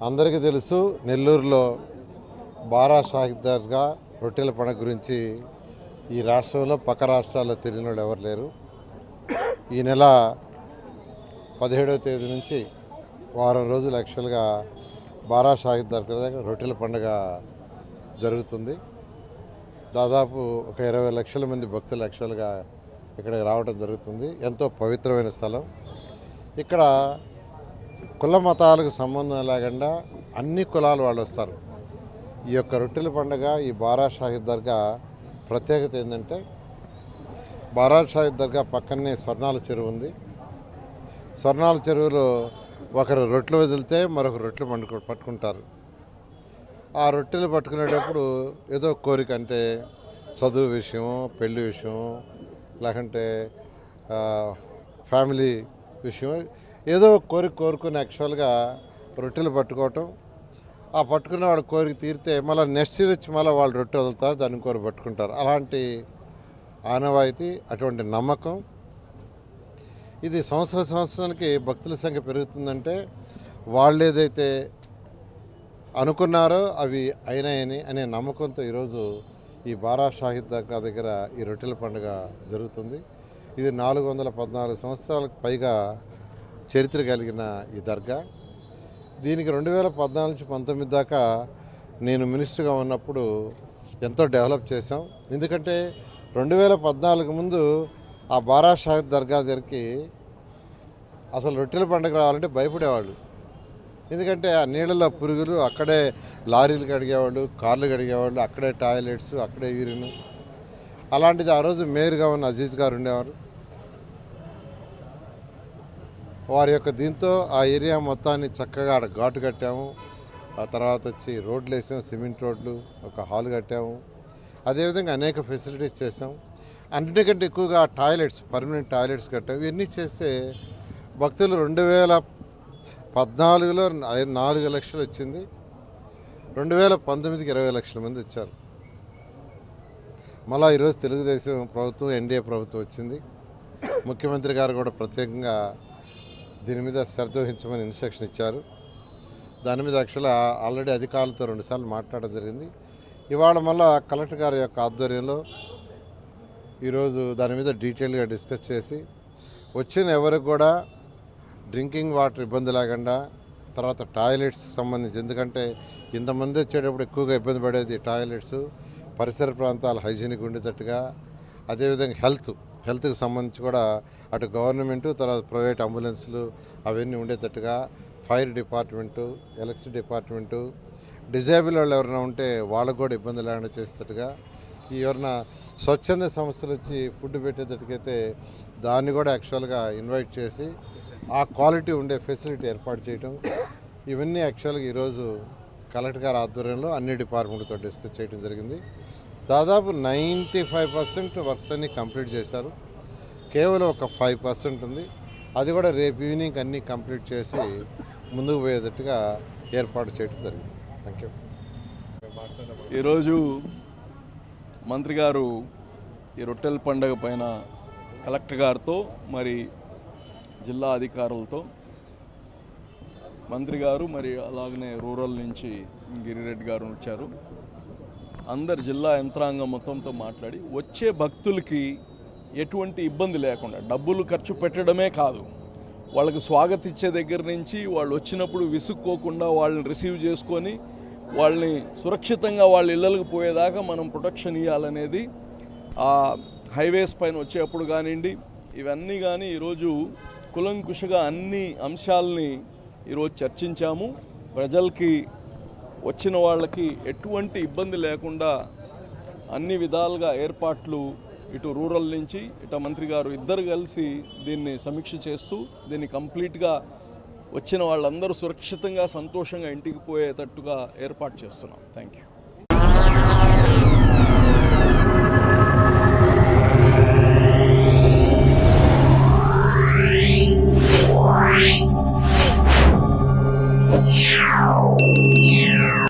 అందరికీ తెలుసు, నెల్లూరులో బారా షాహిద్ దర్గా రొట్టెల పండుగ గురించి ఈ రాష్ట్రంలో పక్క రాష్ట్రాల్లో తెలియని వాళ్ళు ఎవరు లేరు. ఈ నెల 17వ తేదీ నుంచి వారం రోజులు యాక్చువల్గా బారా షాహిద్ దర్గా దగ్గర రొట్టెల పండుగ జరుగుతుంది. దాదాపు ఒక 20 లక్షల మంది భక్తులు యాక్చువల్గా ఇక్కడికి రావడం జరుగుతుంది. ఎంతో పవిత్రమైన స్థలం. ఇక్కడ కుల మతాలకు సంబంధం లేకుండా అన్ని కులాల వాళ్ళు వస్తారు. ఈ యొక్క రొట్టెల పండుగ, ఈ బారా షాహిద్ దర్గా ప్రత్యేకత ఏంటంటే, బారా షాహిద్ దర్గా పక్కనే స్వర్ణాల చెరువు ఉంది. స్వర్ణాల చెరువులో ఒకరు రొట్టెలు వదిలితే మరొక రొట్టెలు పట్టుకుంటారు. ఆ రొట్టెలు పట్టుకునేటప్పుడు ఏదో కోరిక, అంటే చదువు విషయం, పెళ్లి విషయం, లేకంటే ఫ్యామిలీ విషయం, ఏదో కోరుకుని యాక్చువల్గా రొట్టెలు పట్టుకోవటం. ఆ పట్టుకున్న వాడు కోరిక తీరితే మళ్ళీ నెక్స్ట్ ఇయర్ వచ్చి మళ్ళీ వాళ్ళు రొట్టె వదులుతారు, దాన్ని కోరి పట్టుకుంటారు. అలాంటి ఆనవాయితీ, అటువంటి నమ్మకం. ఇది సంవత్సరానికి భక్తుల సంఖ్య పెరుగుతుందంటే వాళ్ళు ఏదైతే అనుకున్నారో అవి అయినాయని అనే నమ్మకంతో ఈరోజు ఈ బారా షాహిద్ దర్గా దగ్గర ఈ రొట్టెల పండుగ జరుగుతుంది. ఇది 414 సంవత్సరాలకు పైగా చరిత్ర కలిగిన ఈ దర్గా. దీనికి 2014 నుంచి 19 దాకా నేను మినిస్టర్గా ఉన్నప్పుడు ఎంతో డెవలప్ చేశాం. ఎందుకంటే 2014 ముందు ఆ బారా షాహిద్ దర్గా దగ్గరికి అసలు రొట్టెల పండుగ రావాలంటే భయపడేవాళ్ళు. ఎందుకంటే ఆ నీళ్ళలో పురుగులు, అక్కడే లారీలు కడిగేవాళ్ళు, కార్లు కడిగేవాళ్ళు, అక్కడే టాయిలెట్స్, అక్కడే యూరిన్. అలాంటిది ఆ రోజు మేయర్గా ఉన్న అజీజ్ గారు ఉండేవారు. వారి యొక్క దీంతో ఆ ఏరియా మొత్తాన్ని చక్కగా ఆడ ఘాటు కట్టాము. ఆ తర్వాత వచ్చి రోడ్లు వేసాము, సిమెంట్ రోడ్లు, ఒక హాల్ కట్టాము. అదేవిధంగా అనేక ఫెసిలిటీస్ చేసాం. అన్నిటికంటే ఎక్కువగా టాయిలెట్స్, పర్మనెంట్ టాయిలెట్స్ కట్టాము. ఇవన్నీ చేస్తే భక్తులు 2014లో 4 లక్షలు వచ్చింది. 2019కి 20 లక్షల మంది వచ్చారు. మళ్ళీ ఈరోజు తెలుగుదేశం ప్రభుత్వం, ఎన్డీఏ ప్రభుత్వం వచ్చింది. ముఖ్యమంత్రి గారు కూడా ప్రత్యేకంగా దీని మీద శ్రద్ధ వహించమని ఇన్స్ట్రక్షన్ ఇచ్చారు. దాని మీద యాక్చువల్గా ఆల్రెడీ అధికారులతో 2 సార్లు మాట్లాడడం జరిగింది. ఇవాళ మళ్ళా కలెక్టర్ గారి యొక్క ఆధ్వర్యంలో ఈరోజు దాని మీద డీటెయిల్గా డిస్కస్ చేసి వచ్చిన ఎవరికి కూడా డ్రింకింగ్ వాటర్ ఇబ్బంది లేకుండా, తర్వాత టాయిలెట్స్ సంబంధించి, ఎందుకంటే ఇంతమంది వచ్చేటప్పుడు ఎక్కువగా ఇబ్బంది పడేది టాయిలెట్స్, పరిసర ప్రాంతాలు హైజీనిక్ ఉండేటట్టుగా, అదేవిధంగా హెల్త్కి సంబంధించి కూడా అటు గవర్నమెంటు, తర్వాత ప్రైవేట్ అంబులెన్స్లు అవన్నీ ఉండేటట్టుగా, fire department, electricity department, disable వాళ్ళు ఎవరైనా ఉంటే వాళ్ళకు కూడా ఇబ్బంది లేకుండా చేసేటట్టుగా, ఈ ఎవరైనా స్వచ్ఛంద సంస్థలు వచ్చి ఫుడ్ పెట్టేటట్టుకైతే దాన్ని కూడా యాక్చువల్గా ఇన్వైట్ చేసి ఆ క్వాలిటీ ఉండే ఫెసిలిటీ ఏర్పాటు చేయటం, ఇవన్నీ యాక్చువల్గా ఈరోజు కలెక్టర్ గారి ఆధ్వర్యంలో అన్ని డిపార్ట్మెంట్తో డిస్కస్ చేయడం జరిగింది. దాదాపు 95% వర్క్స్ అన్నీ కంప్లీట్ చేశారు. కేవలం ఒక 5% ఉంది. అది కూడా రేపు ఈవినింగ్ అన్నీ కంప్లీట్ చేసి ముందుకు పోయేటట్టుగా ఏర్పాటు చేయడం జరిగింది. Thank you. ఈరోజు మంత్రి గారు ఈ రొట్టెల పండుగ పైన కలెక్టర్ గారితో, మరి జిల్లా అధికారులతో, మంత్రి గారు, మరి అలాగనే రూరల్ నుంచి గిరిరెడ్డి గారు వచ్చారు. అందరు జిల్లా యంత్రాంగం మొత్తంతో మాట్లాడి వచ్చే భక్తులకి ఎటువంటి ఇబ్బంది లేకుండా, డబ్బులు ఖర్చు పెట్టడమే కాదు, వాళ్ళకి స్వాగతం ఇచ్చే దగ్గర నుంచి వాళ్ళు వచ్చినప్పుడు విసుక్కోకుండా వాళ్ళని రిసీవ్ చేసుకొని వాళ్ళని సురక్షితంగా వాళ్ళ ఇళ్ళకి పోయేదాకా మనం ప్రొటెక్షన్ ఇవ్వాలనేది ఆ హైవేస్ పైన వచ్చేప్పుడు కానివ్వండి, ఇవన్నీ కానీ ఈరోజు కులంకుషగా అన్ని అంశాలని ఈరోజు చర్చించాము. ప్రజలకి, వచ్చిన వాళ్ళకి ఎటువంటి ఇబ్బంది లేకుండా అన్ని విధాలుగా ఏర్పాట్లు ఇటు రూరల్ నుంచి ఇటు మంత్రి గారు ఇద్దరు కలిసి దీన్ని సమీక్ష చేస్తూ దీన్ని కంప్లీట్గా వచ్చిన వాళ్ళందరూ సురక్షితంగా సంతోషంగా ఇంటికి పోయేటట్టుగా ఏర్పాటు చేస్తున్నాం. Thank you.